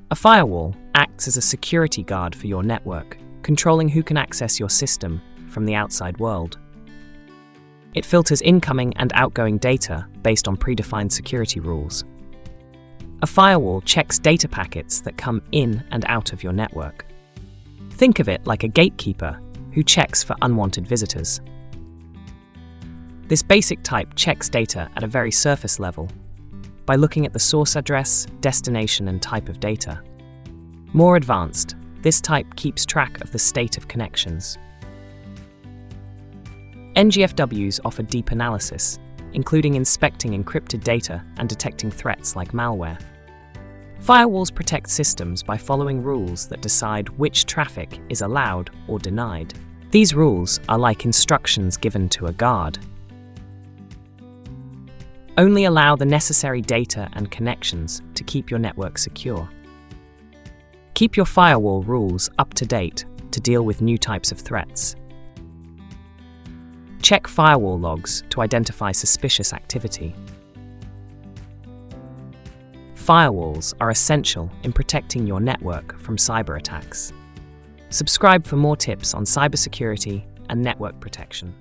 A firewall acts as a security guard for your network, controlling who can access your system from the outside world. It filters incoming and outgoing data based on predefined security rules. A firewall checks data packets that come in and out of your network. Think of it like a gatekeeper who checks for unwanted visitors. This basic type checks data at a very surface level by looking at the source address, destination, and type of data. More advanced, this type keeps track of the state of connections. NGFWs offer deep analysis, including inspecting encrypted data and detecting threats like malware. Firewalls protect systems by following rules that decide which traffic is allowed or denied. These rules are like instructions given to a guard. Only allow the necessary data and connections to keep your network secure. Keep your firewall rules up to date to deal with new types of threats. Check firewall logs to identify suspicious activity. Firewalls are essential in protecting your network from cyber attacks. Subscribe for more tips on cybersecurity and network protection.